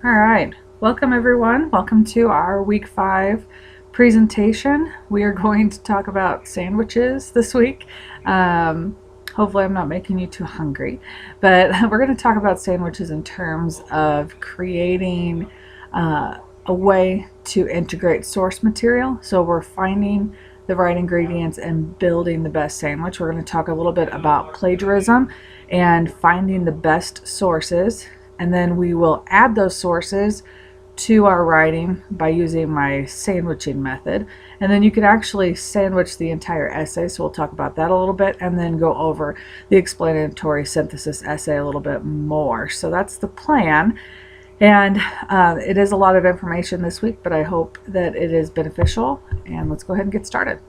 All right, welcome everyone. Welcome to our week 5 presentation. We are going to talk about sandwiches this week. Hopefully I'm not making you too hungry, but we're going to talk about sandwiches in terms of creating a way to integrate source material. So we're finding the right ingredients and building the best sandwich. We're going to talk a little bit about plagiarism and finding the best sources, and then we will add those sources to our writing by using my sandwiching method. And then you could actually sandwich the entire essay, so we'll talk about that a little bit, and then go over the explanatory synthesis essay a little bit more. So that's the plan. And it is a lot of information this week, but I hope that it is beneficial. And let's go ahead and get started.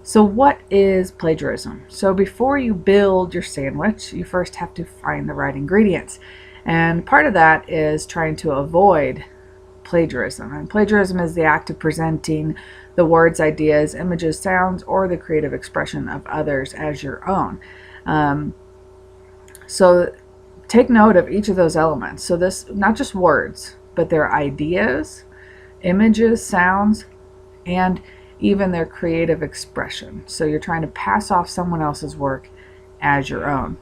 So what is plagiarism? So before you build your sandwich, you first have to find the right ingredients. And part of that is trying to avoid plagiarism. And plagiarism is the act of presenting the words, ideas, images, sounds, or the creative expression of others as your own. So take note of each of those elements. So this, not just words, but their ideas, images, sounds, and even their creative expression. So you're trying to pass off someone else's work as your own.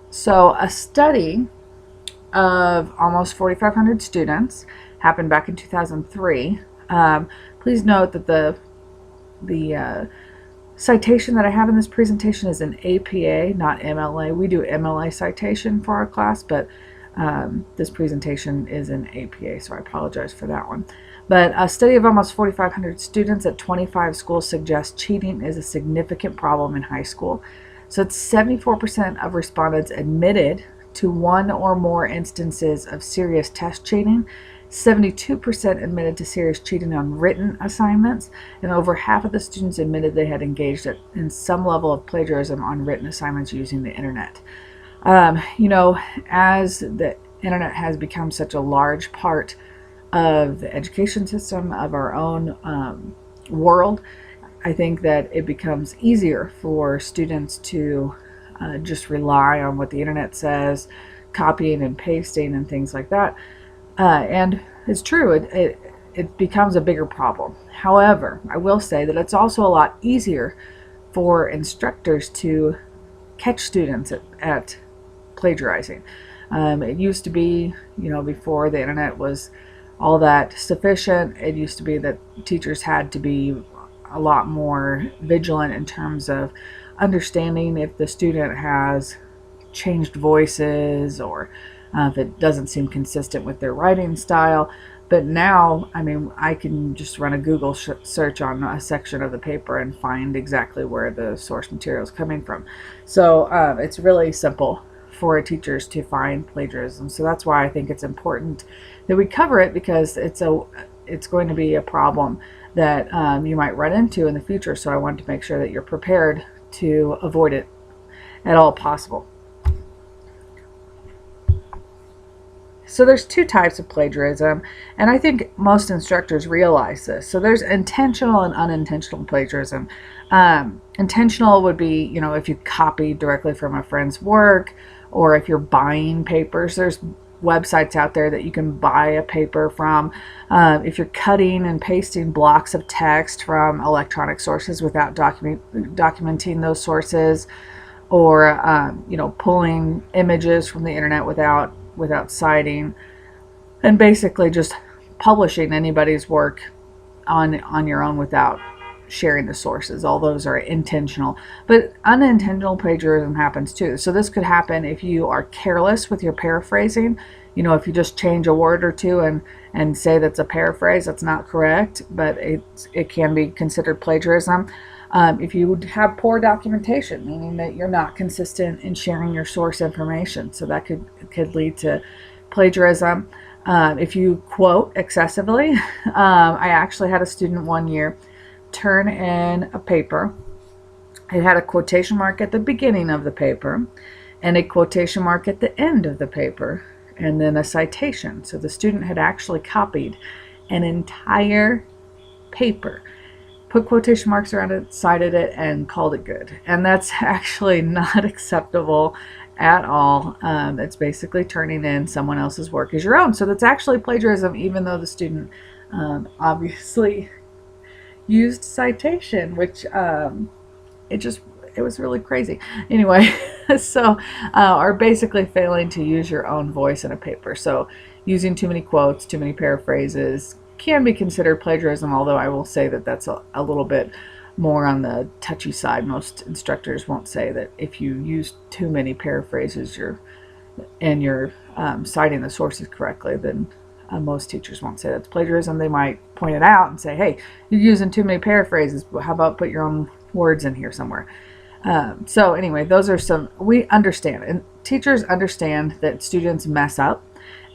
So a study of almost 4,500 students happened back in 2003. Please note that the citation that I have in this presentation is an APA, not MLA. We do MLA citation for our class, but this presentation is an APA, so I apologize for that one. But a study of almost 4,500 students at 25 schools suggests cheating is a significant problem in high school. So it's 74% of respondents admitted to one or more instances of serious test cheating. 72% admitted to serious cheating on written assignments, and over half of the students admitted they had engaged in some level of plagiarism on written assignments using the internet. As the internet has become such a large part of the education system of our own world, I think that it becomes easier for students to just rely on what the internet says, copying and pasting and things like that. And it's true, it becomes a bigger problem. However, I will say that it's also a lot easier for instructors to catch students at plagiarizing. It used to be, before the internet was all that sufficient, it used to be that teachers had to be a lot more vigilant in terms of understanding if the student has changed voices or if it doesn't seem consistent with their writing style. But now, I can just run a Google search on a section of the paper and find exactly where the source material is coming from. So it's really simple for teachers to find plagiarism. So that's why I think it's important that we cover it, because it's going to be a problem that you might run into in the future. So I want to make sure that you're prepared to avoid it at all possible. So there's two types of plagiarism, and I think most instructors realize this. So there's intentional and unintentional plagiarism. Intentional would be, if you copy directly from a friend's work, or if you're buying papers. There's websites out there that you can buy a paper from. If you're cutting and pasting blocks of text from electronic sources without documenting those sources, or pulling images from the internet without citing, and basically just publishing anybody's work on your own without sharing the sources. All those are intentional, but unintentional plagiarism happens too. So this could happen if you are careless with your paraphrasing. If you just change a word or two and say that's a paraphrase, that's not correct, but it can be considered plagiarism. If you have poor documentation, meaning that you're not consistent in sharing your source information, so that could lead to plagiarism. If you quote excessively, I actually had a student one year turn in a paper. It had a quotation mark at the beginning of the paper and a quotation mark at the end of the paper, and then a citation. So the student had actually copied an entire paper, put quotation marks around it, cited it, and called it good. And that's actually not acceptable at all. It's basically turning in someone else's work as your own. So that's actually plagiarism, even though the student obviously used citation, which it just it was really crazy. Anyway, so are basically failing to use your own voice in a paper. So using too many quotes, too many paraphrases can be considered plagiarism, although I will say that that's a little bit more on the touchy side. Most instructors won't say that if you use too many paraphrases you're citing the sources correctly, then most teachers won't say that's plagiarism. They might point it out and say, hey, you're using too many paraphrases. How about put your own words in here somewhere? So anyway, those are some, we understand, and teachers understand that students mess up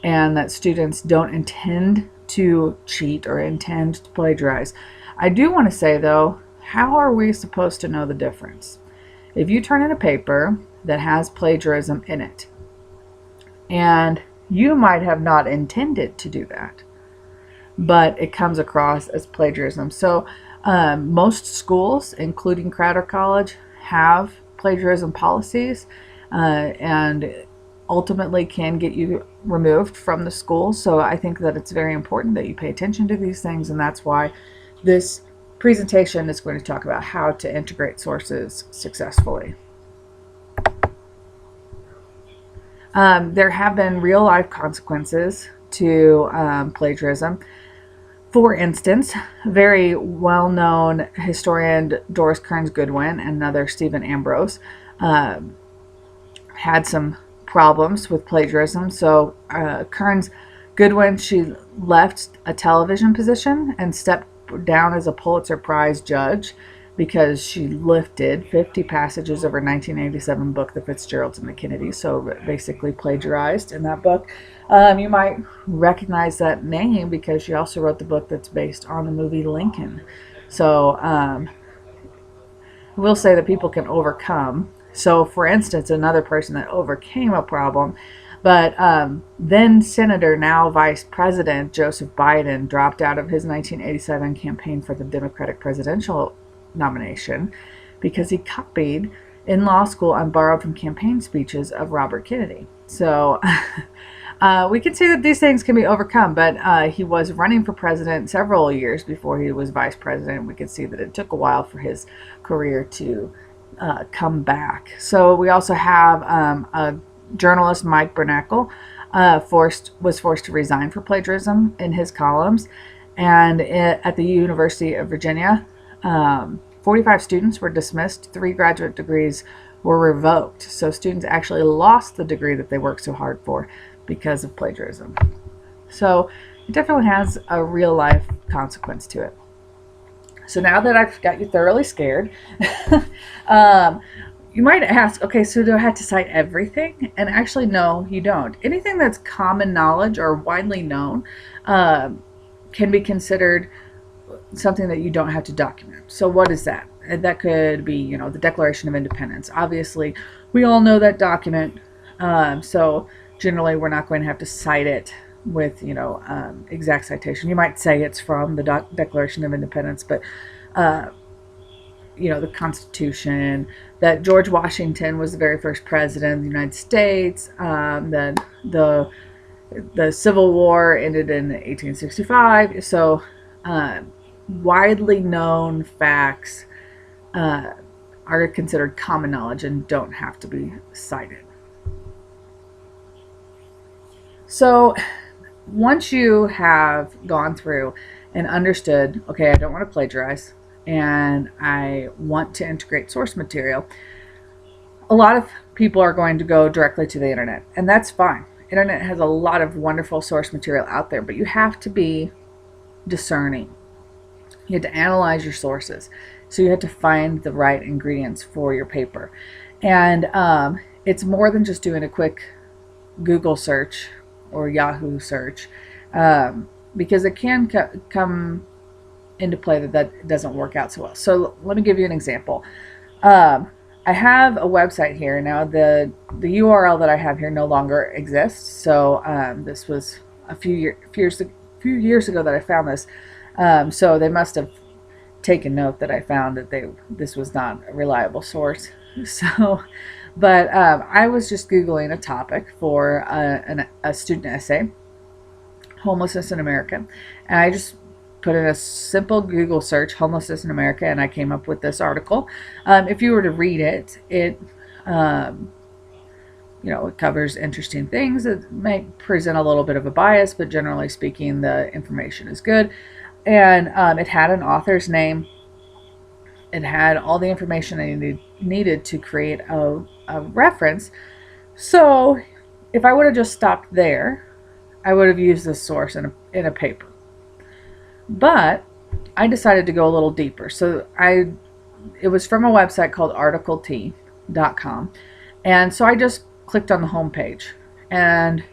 and that students don't intend to cheat or intend to plagiarize. I do want to say though, how are we supposed to know the difference? If you turn in a paper that has plagiarism in it, and you might have not intended to do that, but it comes across as plagiarism. So most schools, including Crowder College, have plagiarism policies and ultimately can get you removed from the school. So I think that it's very important that you pay attention to these things, and that's why this presentation is going to talk about how to integrate sources successfully. There have been real life consequences to plagiarism. For instance, very well-known historian Doris Kearns Goodwin and another Stephen Ambrose had some problems with plagiarism. So Kearns Goodwin, she left a television position and stepped down as a Pulitzer Prize judge because she lifted 50 passages of her 1987 book, The Fitzgeralds and the Kennedys, so basically plagiarized in that book. You might recognize that name because she also wrote the book that's based on the movie Lincoln. So we'll say that people can overcome. So for instance, another person that overcame a problem, but then Senator, now Vice President Joseph Biden, dropped out of his 1987 campaign for the Democratic presidential nomination because he copied in law school and borrowed from campaign speeches of Robert Kennedy. So we can see that these things can be overcome, but he was running for president several years before he was vice president. We could see that it took a while for his career to come back. So we also have a journalist, Mike Bernacle, was forced to resign for plagiarism in his columns. And at the University of Virginia, 45 students were dismissed, 3 graduate degrees were revoked. So students actually lost the degree that they worked so hard for because of plagiarism. So it definitely has a real life consequence to it. So now that I've got you thoroughly scared, you might ask, okay, so do I have to cite everything? And actually, no, you don't. Anything that's common knowledge or widely known can be considered something that you don't have to document. So what is that? And that could be, the Declaration of Independence. Obviously, we all know that document. So generally, we're not going to have to cite it with, exact citation. You might say it's from the Declaration of Independence, but, the Constitution, that George Washington was the very first president of the United States, that the Civil War ended in 1865. So widely known facts are considered common knowledge and don't have to be cited. So once you have gone through and understood, okay, I don't want to plagiarize and I want to integrate source material, a lot of people are going to go directly to the internet, and that's fine. Internet has a lot of wonderful source material out there, but you have to be discerning. You have to analyze your sources. So you have to find the right ingredients for your paper. And it's more than just doing a quick Google search or Yahoo search, because it can come into play that doesn't work out so well. So let me give you an example. I have a website here now. The URL that I have here no longer exists. So this was a few years ago that I found this. So they must have taken note that I found that this was not a reliable source. So But I was just Googling a topic for a student essay, homelessness in America. And I just put in a simple Google search, homelessness in America, and I came up with this article. If you were to read it, it it covers interesting things. It may present a little bit of a bias, but generally speaking, the information is good. And it had an author's name. It had all the information I needed to create a reference. So if I would have just stopped there, I would have used this source in a paper. But I decided to go a little deeper. So it was from a website called articlet.com. And so I just clicked on the home page, and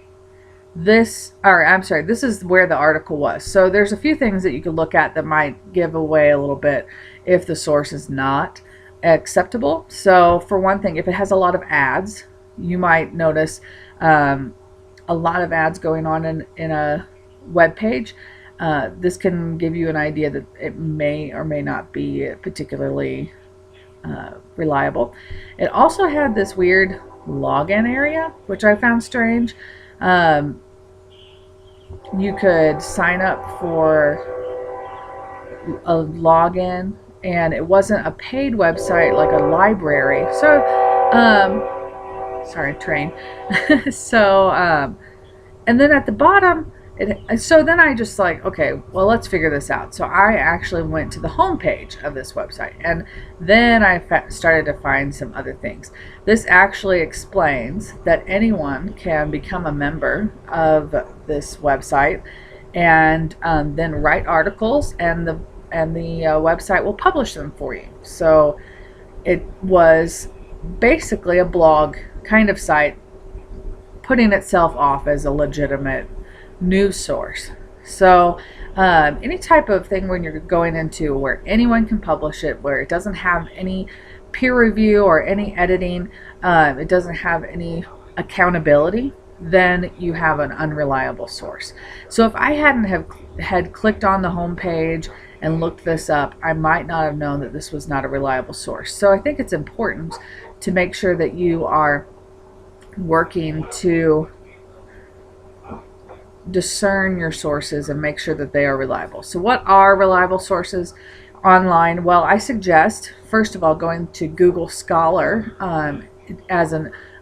this is where the article was. So there's a few things that you could look at that might give away a little bit if the source is not acceptable. So for one thing, if it has a lot of ads, you might notice a lot of ads going on in a web page. This can give you an idea that it may or may not be particularly reliable. It also had this weird login area, which I found strange. You could sign up for a login, and it wasn't a paid website like a library. So, sorry, train. So, and then at the bottom, so then I just like, okay, well, let's figure this out. So I actually went to the homepage of this website, and then I started to find some other things. This actually explains that anyone can become a member of this website and then write articles, and the website will publish them for you. So it was basically a blog kind of site putting itself off as a legitimate news source. So any type of thing when you're going into where anyone can publish it, where it doesn't have any peer review or any editing, it doesn't have any accountability, then you have an unreliable source. So if I hadn't had clicked on the home page and looked this up, I might not have known that this was not a reliable source. So I think it's important to make sure that you are working to discern your sources and make sure that they are reliable. So what are reliable sources online? Well, I suggest, first of all, going to Google Scholar as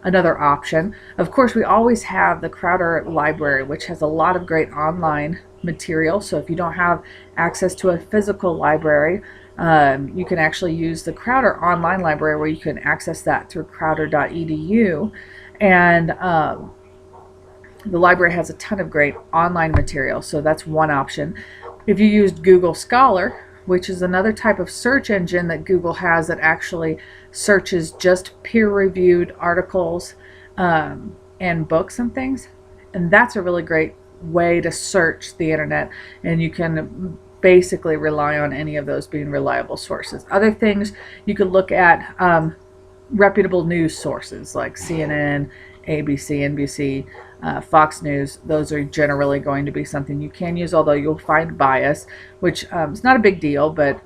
another option. Of course, we always have the Crowder Library, which has a lot of great online material. So if you don't have access to a physical library, you can actually use the Crowder online library, where you can access that through crowder.edu. And the library has a ton of great online material, so that's one option. If you used Google Scholar, which is another type of search engine that Google has that actually searches just peer-reviewed articles and books and things, and that's a really great way to search the internet, and you can basically rely on any of those being reliable sources. Other things you could look at, reputable news sources like CNN, ABC, NBC, Fox News. Those are generally going to be something you can use, although you'll find bias, which is not a big deal, but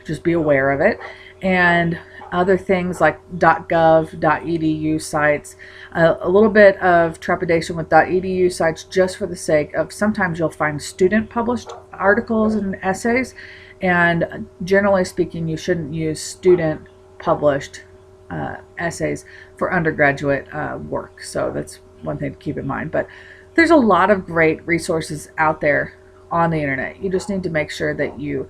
just be aware of it. And other things like .gov.edu sites, a little bit of trepidation with .edu sites just for the sake of sometimes you'll find student published articles and essays, and generally speaking, you shouldn't use student published essays for undergraduate work. So that's one thing to keep in mind. But there's a lot of great resources out there on the internet. You just need to make sure that you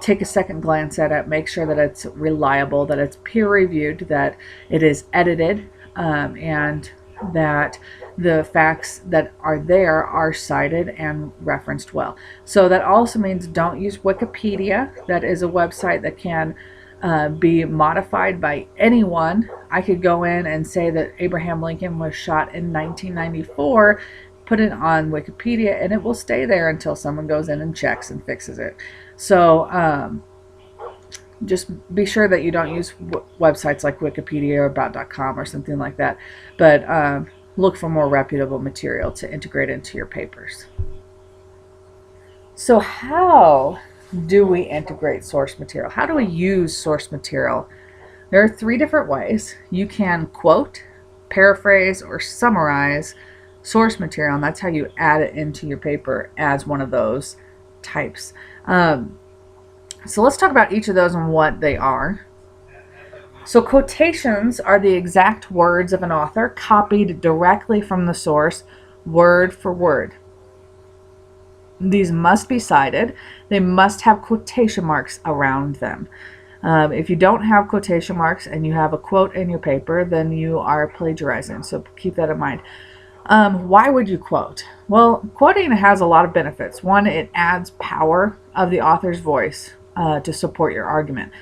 take a second glance at it, make sure that it's reliable, that it's peer reviewed, that it is edited, and that the facts that are there are cited and referenced well. So that also means don't use Wikipedia. That is a website that can be modified by anyone. I could go in and say that Abraham Lincoln was shot in 1994, put it on Wikipedia, and it will stay there until someone goes in and checks and fixes it. So just be sure that you don't use websites like Wikipedia or about.com or something like that, but look for more reputable material to integrate into your papers. So how do we integrate source material? How do we use source material There are 3 different ways you can quote, paraphrase, or summarize source material, and that's how you add it into your paper as one of those types. So let's talk about each of those and what they are. So quotations are the exact words of an author copied directly from the source, word for word. These must be cited. They must have quotation marks around them. If you don't have quotation marks and you have a quote in your paper, then you are plagiarizing. So keep that in mind. Why would you quote? Well, quoting has a lot of benefits. One, it adds power of the author's voice to support your argument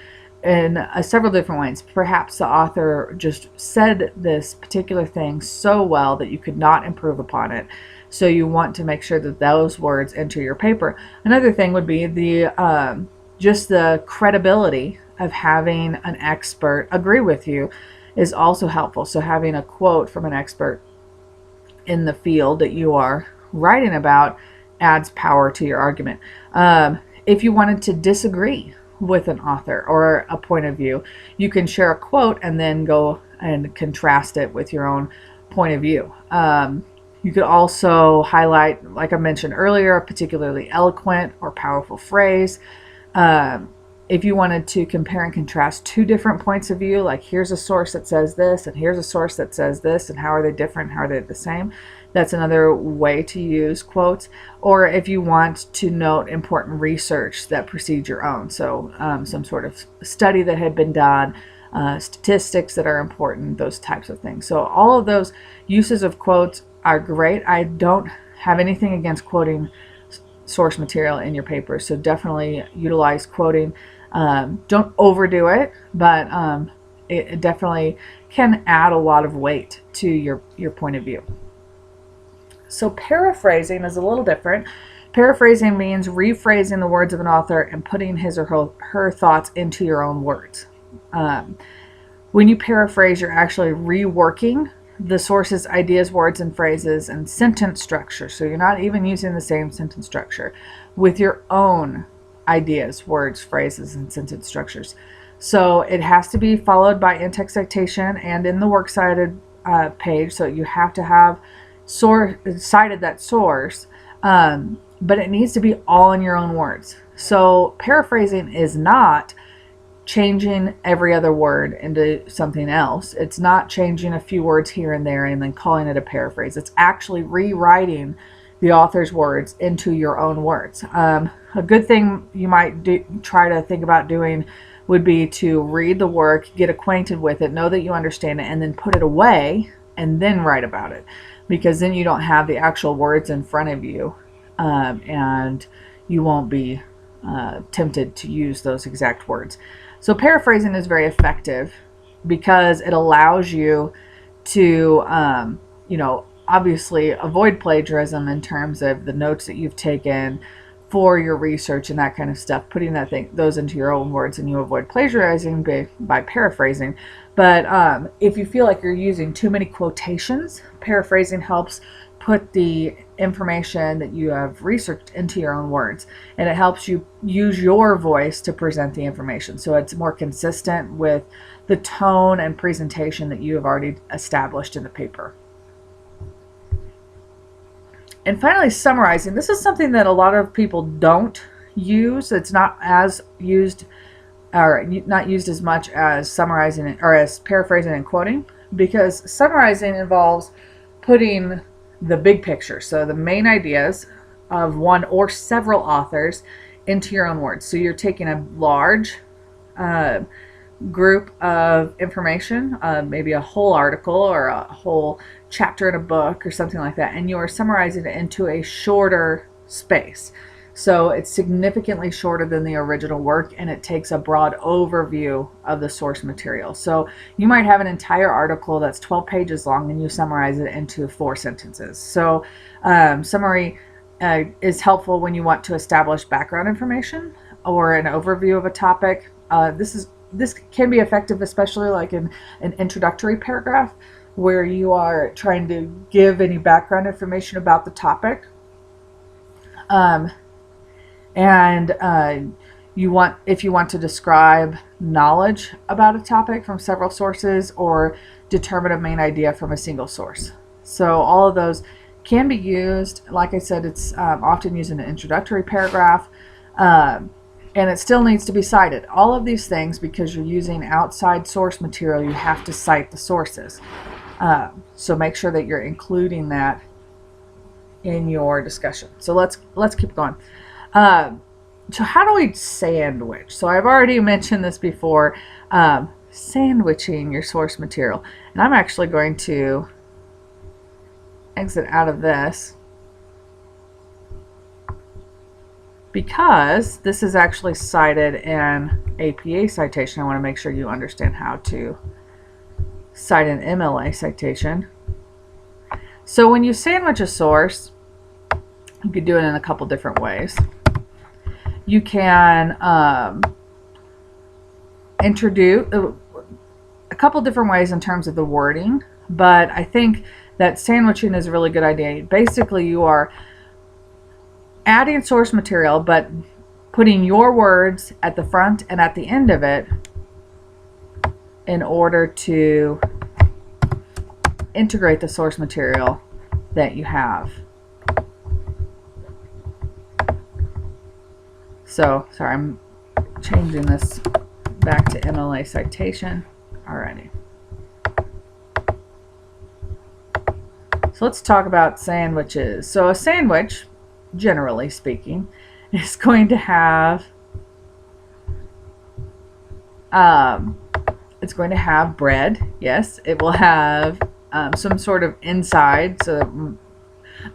in several different ways. Perhaps the author just said this particular thing so well that you could not improve upon it. So you want to make sure that those words enter your paper. Another thing would be the just the credibility of having an expert agree with you is also helpful. So having a quote from an expert in the field that you are writing about adds power to your argument. If you wanted to disagree with an author or a point of view, you can share a quote and then go and contrast it with your own point of view. You could also highlight, like I mentioned earlier, a particularly eloquent or powerful phrase. If you wanted to compare and contrast 2 different points of view, like here's a source that says this and here's a source that says this, and how are they different, how are they the same, that's another way to use quotes. Or if you want to note important research that precedes your own, so some sort of study that had been done, statistics that are important, those types of things. So all of those uses of quotes are great. I don't have anything against quoting source material in your paper, so definitely utilize quoting. Don't overdo it, but it definitely can add a lot of weight to your point of view. So paraphrasing is a little different. Paraphrasing means rephrasing the words of an author and putting his or her thoughts into your own words. When you paraphrase, you're actually reworking the source's ideas, words, and phrases and sentence structure. So you're not even using the same sentence structure with your own ideas, words, phrases, and sentence structures. So it has to be followed by in-text citation and in the works cited page. So you have to have cited that source, but it needs to be all in your own words. So paraphrasing is not changing every other word into something else. It's not changing a few words here and there and then calling it a paraphrase. It's actually rewriting the author's words into your own words. A good thing you might try to think about doing would be to read the work, get acquainted with it, know that you understand it, and then put it away and then write about it, because then you don't have the actual words in front of you, and you won't be tempted to use those exact words. So paraphrasing is very effective because it allows you to, obviously avoid plagiarism in terms of the notes that you've taken for your research and that kind of stuff, putting those into your own words, and you avoid plagiarizing by paraphrasing. But if you feel like you're using too many quotations, paraphrasing helps put the information that you have researched into your own words, and it helps you use your voice to present the information, so it's more consistent with the tone and presentation that you have already established in the paper. And finally, summarizing. This is something that a lot of people don't use. It's not as used, or not used as much as summarizing or as paraphrasing and quoting, because summarizing involves putting the big picture, so the main ideas of one or several authors, into your own words. So you're taking a large group of information, maybe a whole article or a whole chapter in a book or something like that, and you're summarizing it into a shorter space. So it's significantly shorter than the original work, and it takes a broad overview of the source material. So you might have an entire article that's 12 pages long, and you summarize it into 4 sentences. So summary is helpful when you want to establish background information or an overview of a topic. This can be effective, especially like in an introductory paragraph where you are trying to give any background information about the topic. if you want to describe knowledge about a topic from several sources, or determine a main idea from a single source. So all of those can be used. Like I said, it's often used in an introductory paragraph, and it still needs to be cited. All of these things, because you're using outside source material, you have to cite the sources. So make sure that you're including that in your discussion. So let's keep going. So how do we sandwich? So I've already mentioned this before, sandwiching your source material. And I'm actually going to exit out of this because this is actually cited in APA citation. I want to make sure you understand how to cite an MLA citation. So when you sandwich a source, you could do it in a couple different ways. You can introduce a couple different ways in terms of the wording, but I think that sandwiching is a really good idea. Basically, you are adding source material, but putting your words at the front and at the end of it in order to integrate the source material that you have. So, sorry, I'm changing this back to MLA citation. Alrighty. So let's talk about sandwiches. So a sandwich, generally speaking, is going to have it's going to have bread. Yes, it will have some sort of inside. So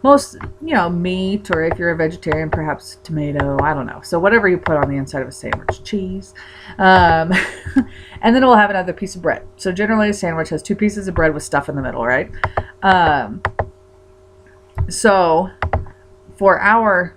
most, meat, or if you're a vegetarian, perhaps tomato, I don't know. So whatever you put on the inside of a sandwich, cheese. And then it will have another piece of bread. So generally a sandwich has two pieces of bread with stuff in the middle, right? So for our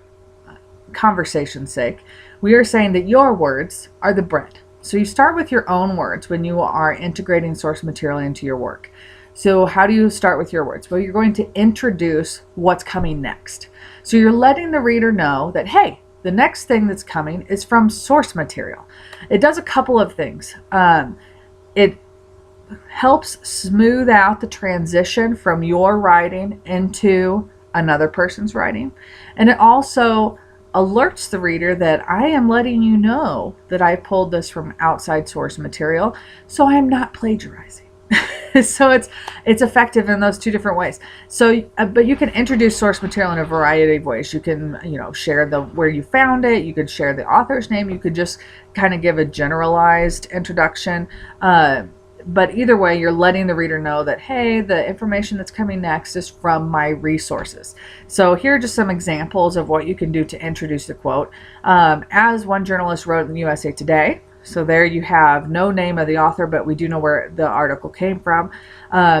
conversation's sake, we are saying that your words are the bread. So you start with your own words when you are integrating source material into your work. So how do you start with your words? Well, you're going to introduce what's coming next. So you're letting the reader know that, hey, the next thing that's coming is from source material. It does a couple of things. It helps smooth out the transition from your writing into another person's writing. And it also alerts the reader that I am letting you know that I pulled this from outside source material, so I am not plagiarizing. So it's effective in those two different ways. So, but you can introduce source material in a variety of ways. You can, share where you found it. You could share the author's name. You could just kind of give a generalized introduction. But either way, you're letting the reader know that, hey, the information that's coming next is from my resources. So here are just some examples of what you can do to introduce the quote. As one journalist wrote in USA Today, so there you have no name of the author, but we do know where the article came from.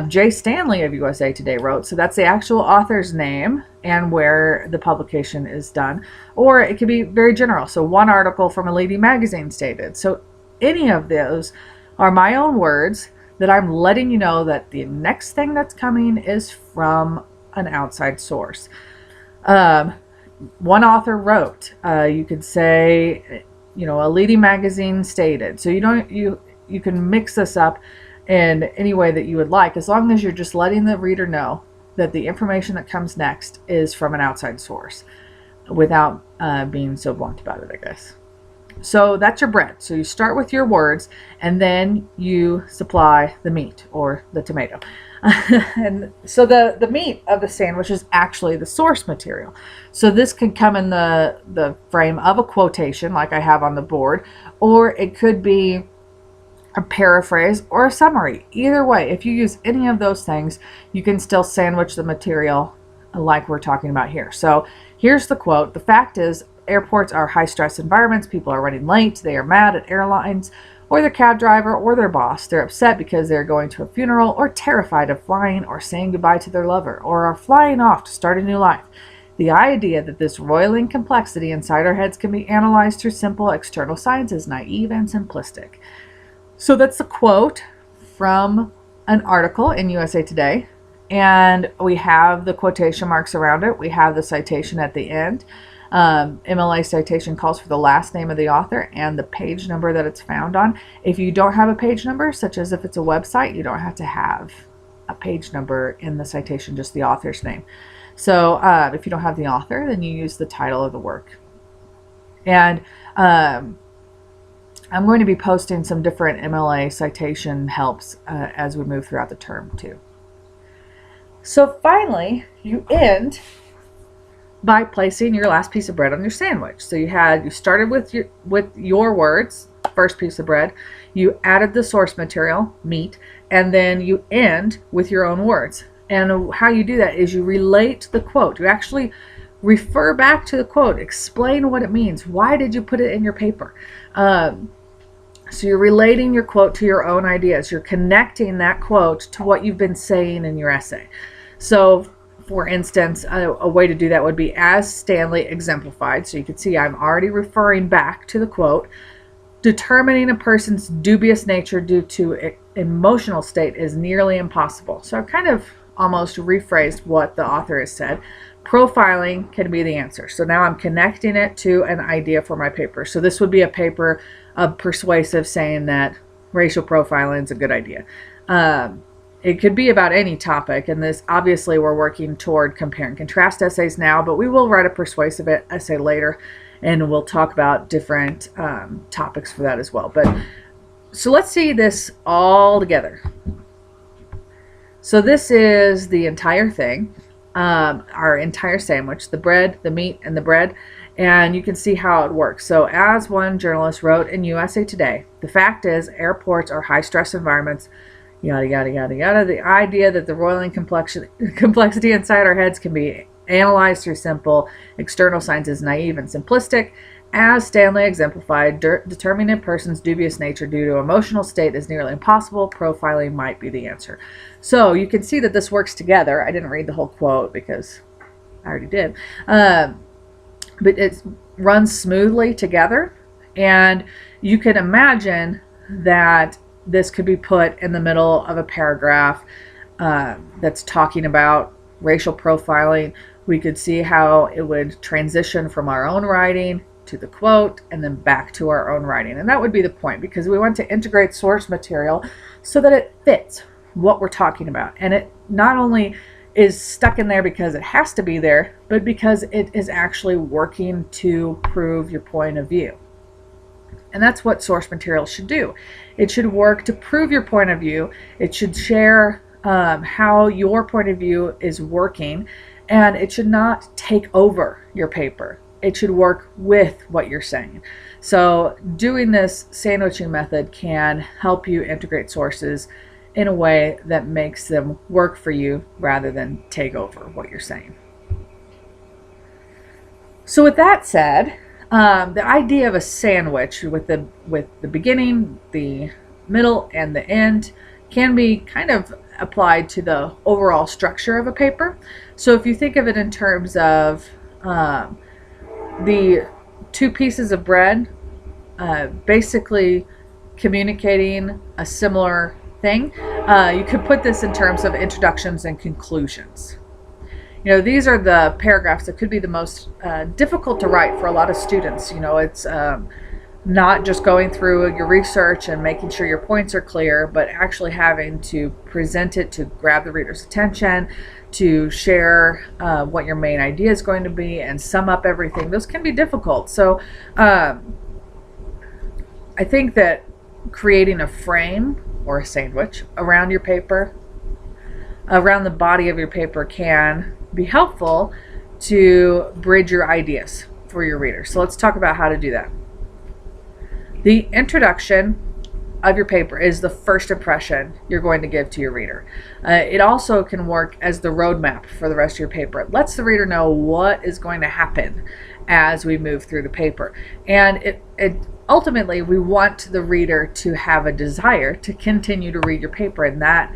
Jay Stanley of USA Today wrote, so that's the actual author's name and where the publication is done. Or it could be very general. So one article from a leading magazine stated. So any of those are my own words that I'm letting you know that the next thing that's coming is from an outside source. One author wrote, you could say, a leading magazine stated. So you can mix this up in any way that you would like, as long as you're just letting the reader know that the information that comes next is from an outside source without being so blunt about it, I guess. So that's your bread. So you start with your words, and then you supply the meat or the tomato. And so the meat of the sandwich is actually the source material. So this could come in the frame of a quotation like I have on the board, or it could be a paraphrase or a summary. Either way, if you use any of those things, you can still sandwich the material like we're talking about here. So here's the quote. The fact is, airports are high-stress environments. People are running late. They are mad at airlines or their cab driver or their boss. They're upset because they're going to a funeral, or terrified of flying or saying goodbye to their lover, or are flying off to start a new life. The idea that this roiling complexity inside our heads can be analyzed through simple external signs is naive and simplistic. So that's a quote from an article in USA Today, and we have the quotation marks around it. We have the citation at the end. MLA citation calls for the last name of the author and the page number that it's found on. If you don't have a page number, such as if it's a website, you don't have to have a page number in the citation, just the author's name. So if you don't have the author, then you use the title of the work. And I'm going to be posting some different MLA citation helps as we move throughout the term too. So finally, you end by placing your last piece of bread on your sandwich. So you started with your words, first piece of bread, you added the source material, meat, and then you end with your own words. And how you do that is you relate the quote. You actually refer back to the quote, explain what it means. Why did you put it in your paper? So you're relating your quote to your own ideas. You're connecting that quote to what you've been saying in your essay. So for instance, a way to do that would be as Stanley exemplified. So you can see I'm already referring back to the quote. Determining a person's dubious nature due to emotional state is nearly impossible. So I've kind of almost rephrased what the author has said. Profiling can be the answer. So now I'm connecting it to an idea for my paper. So this would be a paper of persuasive saying that racial profiling is a good idea. It could be about any topic, and this obviously we're working toward compare and contrast essays now, but we will write a persuasive essay later, and we'll talk about different topics for that as well. But so let's see this all together. So this is the entire thing, our entire sandwich, the bread, the meat, and the bread, and you can see how it works. So as one journalist wrote in USA Today, the fact is airports are high-stress environments, yada, yada, yada, yada. The idea that the roiling complexity inside our heads can be analyzed through simple external signs is naive and simplistic. As Stanley exemplified, determining a person's dubious nature due to emotional state is nearly impossible. Profiling might be the answer. So you can see that this works together. I didn't read the whole quote because I already did. But it runs smoothly together. And you can imagine that this could be put in the middle of a paragraph that's talking about racial profiling. We could see how it would transition from our own writing to the quote and then back to our own writing. And that would be the point, because we want to integrate source material so that it fits what we're talking about. And it not only is stuck in there because it has to be there, but because it is actually working to prove your point of view. And that's what source material should do. It should work to prove your point of view. It should share how your point of view is working, and it should not take over your paper. It should work with what you're saying. So doing this sandwiching method can help you integrate sources in a way that makes them work for you rather than take over what you're saying. So with that said, the idea of a sandwich with the beginning, the middle, and the end can be kind of applied to the overall structure of a paper. So if you think of it in terms of the two pieces of bread basically communicating a similar thing, you could put this in terms of introductions and conclusions. You know, these are the paragraphs that could be the most difficult to write for a lot of students. You know, it's not just going through your research and making sure your points are clear, but actually having to present it to grab the reader's attention, to share what your main idea is going to be and sum up everything. Those can be difficult. So I think that creating a frame or a sandwich around your paper, around the body of your paper, can be helpful to bridge your ideas for your reader. So let's talk about how to do that. The introduction of your paper is the first impression you're going to give to your reader. It also can work as the roadmap for the rest of your paper. It lets the reader know what is going to happen as we move through the paper. And it ultimately, we want the reader to have a desire to continue to read your paper, and that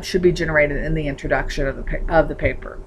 should be generated in the introduction of the paper.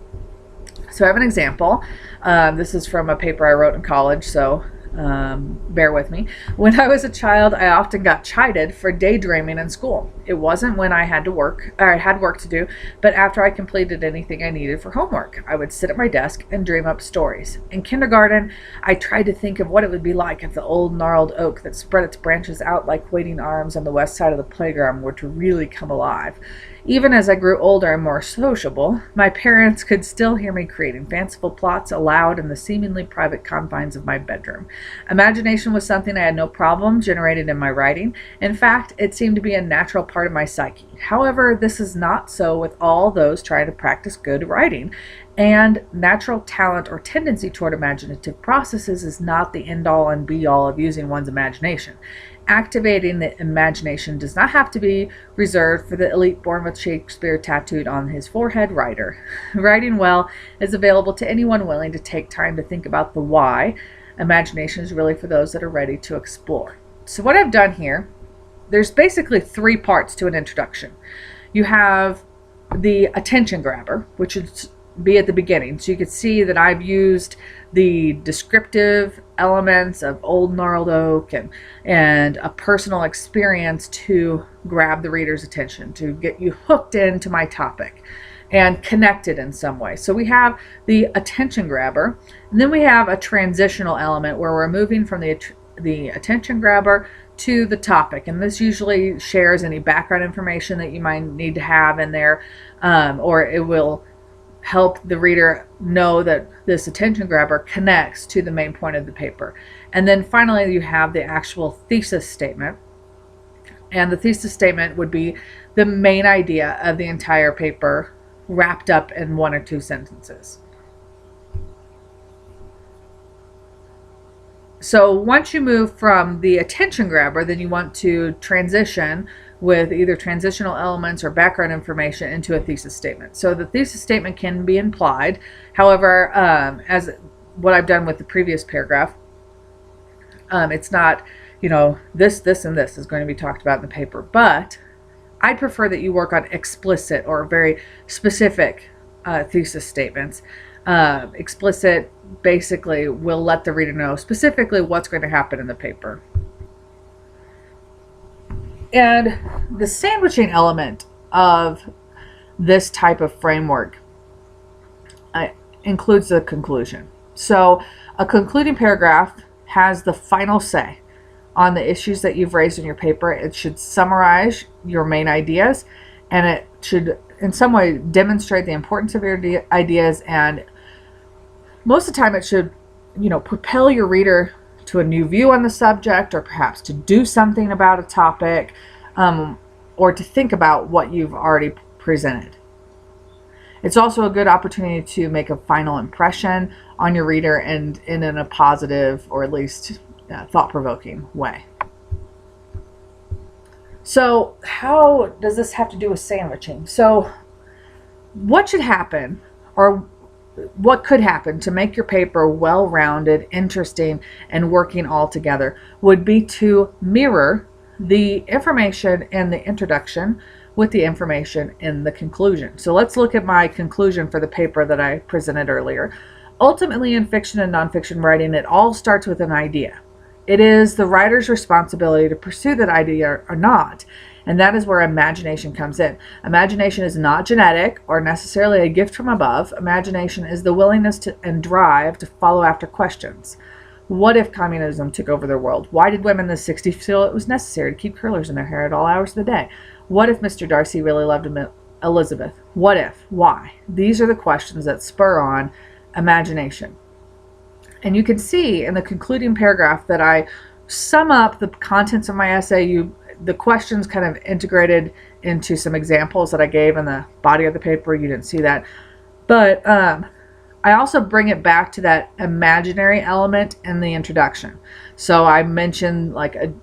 So I have an example. This is from a paper I wrote in college, so bear with me. When I was a child, I often got chided for daydreaming in school. It wasn't when I had to work, or I had work to do, but after I completed anything I needed for homework. I would sit at my desk and dream up stories. In kindergarten, I tried to think of what it would be like if the old gnarled oak that spread its branches out like waiting arms on the west side of the playground were to really come alive. Even as I grew older and more sociable, my parents could still hear me creating fanciful plots aloud in the seemingly private confines of my bedroom. Imagination was something I had no problem generating in my writing. In fact, it seemed to be a natural part of my psyche. However, this is not so with all those trying to practice good writing, and natural talent or tendency toward imaginative processes is not the end-all and be-all of using one's imagination. Activating the imagination does not have to be reserved for the elite born with Shakespeare tattooed on his forehead writer. Writing well is available to anyone willing to take time to think about the why. Imagination is really for those that are ready to explore. So what I've done here, there's basically 3 parts to an introduction. You have the attention grabber, which would be at the beginning. So you could see that I've used the descriptive elements of old gnarled oak and a personal experience to grab the reader's attention, to get you hooked into my topic and connected in some way. So we have the attention grabber, and then we have a transitional element where we're moving from the attention grabber to the topic, and this usually shares any background information that you might need to have in there, or it will help the reader know that this attention grabber connects to the main point of the paper. And then finally you have the actual thesis statement, and the thesis statement would be the main idea of the entire paper wrapped up in 1 or 2 sentences. So once you move from the attention grabber, then you want to transition with either transitional elements or background information into a thesis statement. So the thesis statement can be implied. However, as what I've done with the previous paragraph, it's not, this, and this is going to be talked about in the paper. But I'd prefer that you work on explicit or very specific thesis statements. Explicit basically will let the reader know specifically what's going to happen in the paper. And the sandwiching element of this type of framework includes the conclusion. So a concluding paragraph has the final say on the issues that you've raised in your paper. It should summarize your main ideas, and it should in some way demonstrate the importance of your ideas, and most of the time it should, propel your reader to a new view on the subject, or perhaps to do something about a topic, or to think about what you've already presented. It's also a good opportunity to make a final impression on your reader, and in a positive or at least thought-provoking way. So how does this have to do with sandwiching? So what should happen, or what could happen to make your paper well-rounded, interesting, and working all together would be to mirror the information in the introduction with the information in the conclusion. So let's look at my conclusion for the paper that I presented earlier. Ultimately, in fiction and nonfiction writing, it all starts with an idea. It is the writer's responsibility to pursue that idea or not, and that is where imagination comes in. Imagination is not genetic or necessarily a gift from above. Imagination is the willingness and drive to follow after questions. What if communism took over the world? Why did women in the 60s feel it was necessary to keep curlers in their hair at all hours of the day? What if Mr. Darcy really loved Elizabeth? What if? Why? These are the questions that spur on imagination. And you can see in the concluding paragraph that I sum up the contents of my essay. The questions kind of integrated into some examples that I gave in the body of the paper. You didn't see that. But I also bring it back to that imaginary element in the introduction. So I mentioned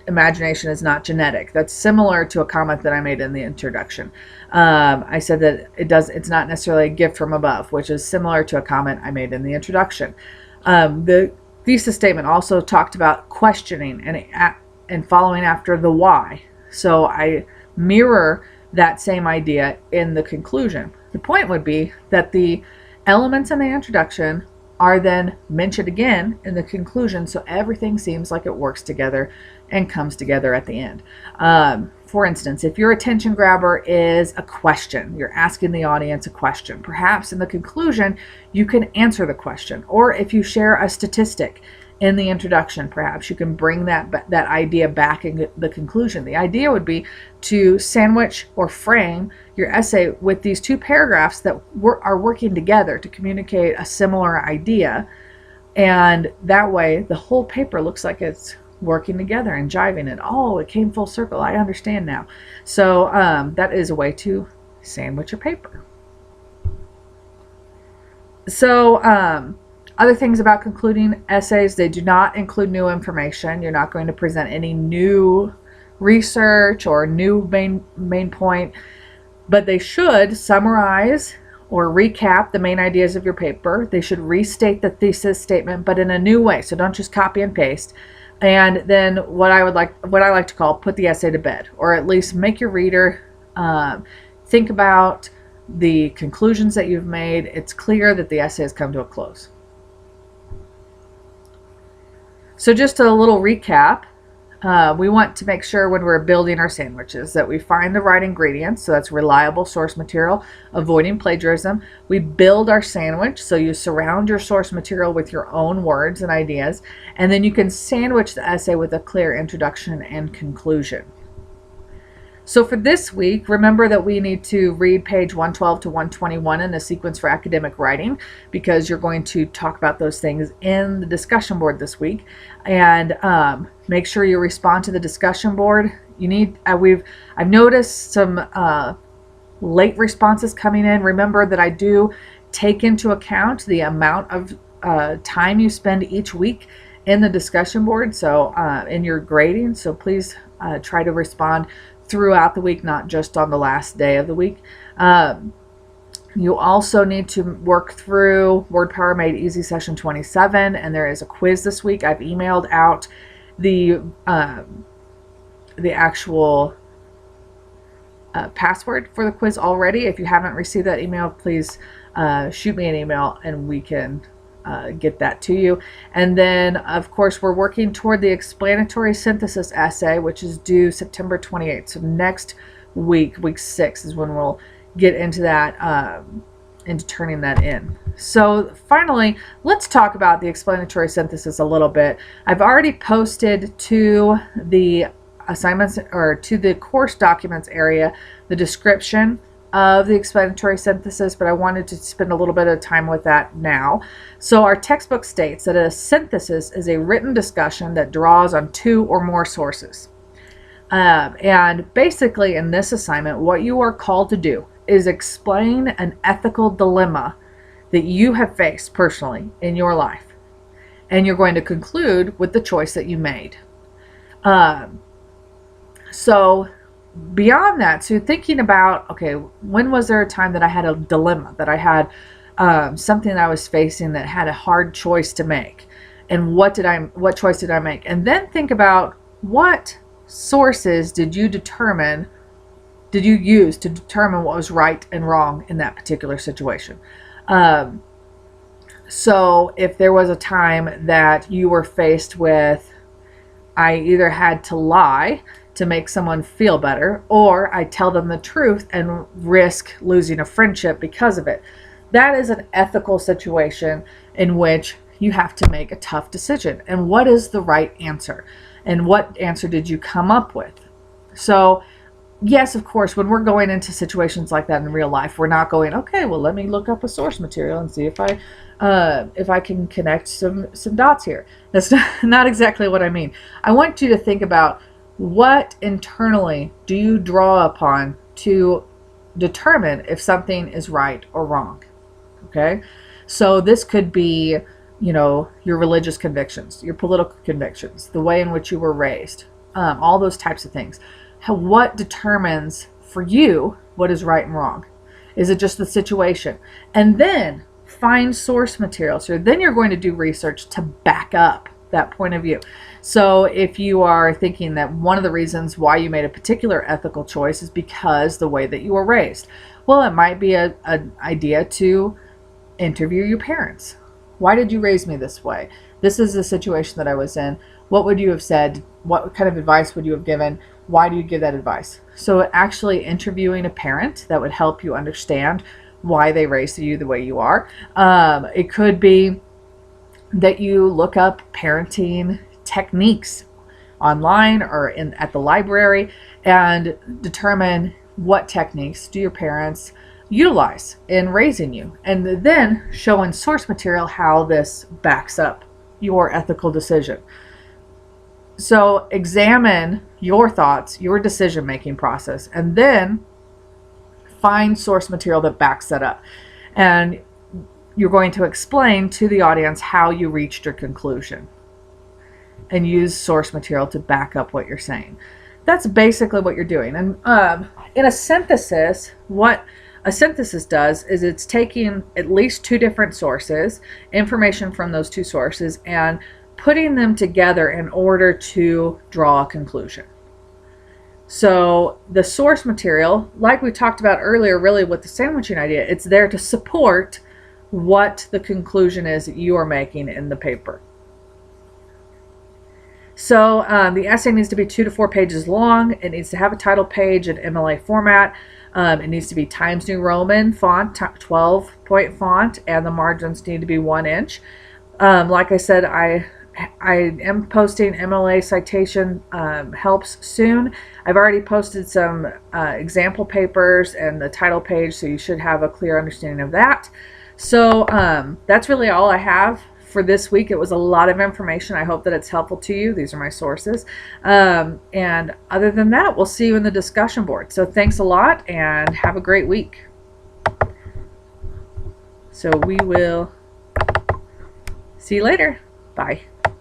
imagination is not genetic. That's similar to a comment that I made in the introduction. I said that it's not necessarily a gift from above, which is similar to a comment I made in the introduction. The thesis statement also talked about questioning and following after the why. So I mirror that same idea in the conclusion. The point would be that the elements in the introduction are then mentioned again in the conclusion, so everything seems like it works together and comes together at the end. For instance, if your attention grabber is a question, you're asking the audience a question, perhaps in the conclusion you can answer the question. Or if you share a statistic in the introduction, perhaps you can bring that idea back in the conclusion. The idea would be to sandwich or frame your essay with these two paragraphs that are working together to communicate a similar idea, and that way the whole paper looks like it's working together and jiving it. Oh, it came full circle. I understand now. So that is a way to sandwich your paper. So other things about concluding essays, they do not include new information. You're not going to present any new research or new main point, but they should summarize or recap the main ideas of your paper. They should restate the thesis statement, but in a new way. So don't just copy and paste. And then what I like to call put the essay to bed, or at least make your reader think about the conclusions that you've made. It's clear that the essay has come to a close. So just a little recap. We want to make sure when we're building our sandwiches that we find the right ingredients, so that's reliable source material, avoiding plagiarism. We build our sandwich, so you surround your source material with your own words and ideas, and then you can sandwich the essay with a clear introduction and conclusion. So for this week, remember that we need to read page 112 to 121 in the sequence for academic writing, because you're going to talk about those things in the discussion board this week. And make sure you respond to the discussion board. You need I've noticed some late responses coming in. Remember that I do take into account the amount of time you spend each week in the discussion board, so in your grading. So please try to respond throughout the week, not just on the last day of the week. You also need to work through Word Power Made Easy Session 27, and there is a quiz this week. I've emailed out the actual password for the quiz already. If you haven't received that email, please shoot me an email and we can get that to you. And then of course we're working toward the explanatory synthesis essay, which is due September 28th. So next week, week 6, is when we'll get into that, into turning that in. So finally, let's talk about the explanatory synthesis a little bit. I've already posted to the assignments, or to the course documents area, the description of the explanatory synthesis, but I wanted to spend a little bit of time with that now. So our textbook states that a synthesis is a written discussion that draws on 2 or more sources. And basically in this assignment, what you are called to do is explain an ethical dilemma that you have faced personally in your life. And you're going to conclude with the choice that you made. So beyond that, so thinking about, okay, when was there a time that I had a dilemma, that I had something that I was facing that had a hard choice to make, and what choice did I make? And then think about what sources did you use to determine what was right and wrong in that particular situation. So if there was a time that you were faced with, I either had to lie to make someone feel better, or I tell them the truth and risk losing a friendship because of it. That is an ethical situation in which you have to make a tough decision. And what is the right answer? And what answer did you come up with? So yes, of course, when we're going into situations like that in real life, we're not going, okay, well, let me look up a source material and see if I can connect some dots here. That's not exactly what I mean. I want you to think about, what internally do you draw upon to determine if something is right or wrong? Okay, so this could be, your religious convictions, your political convictions, the way in which you were raised, all those types of things. What determines for you what is right and wrong? Is it just the situation? And then find source material. So then you're going to do research to back up that point of view. So if you are thinking that one of the reasons why you made a particular ethical choice is because the way that you were raised, well, it might be an idea to interview your parents. Why did you raise me this way? This is the situation that I was in. What would you have said? What kind of advice would you have given? Why do you give that advice? So actually interviewing a parent, that would help you understand why they raised you the way you are. It could be that you look up parenting techniques online or at the library and determine what techniques do your parents utilize in raising you, and then show in source material how this backs up your ethical decision. So examine your thoughts, your decision-making process, and then find source material that backs that up. And you're going to explain to the audience how you reached your conclusion and use source material to back up what you're saying. That's basically what you're doing. And in a synthesis, what a synthesis does is it's taking at least two different sources, information from those two sources, and putting them together in order to draw a conclusion. So the source material, like we talked about earlier, really with the sandwiching idea, it's there to support what the conclusion is that you are making in the paper. So the essay needs to be 2 to 4 pages long. It needs to have a title page in MLA format. It needs to be Times New Roman font, 12-point font, and the margins need to be 1 inch. Like I said, I am posting MLA citation helps soon. I've already posted some example papers and the title page, so you should have a clear understanding of that. So that's really all I have for this week. It was a lot of information. I hope that it's helpful to you. These are my sources. And other than that, we'll see you in the discussion board. So thanks a lot and have a great week. So we will see you later. Bye.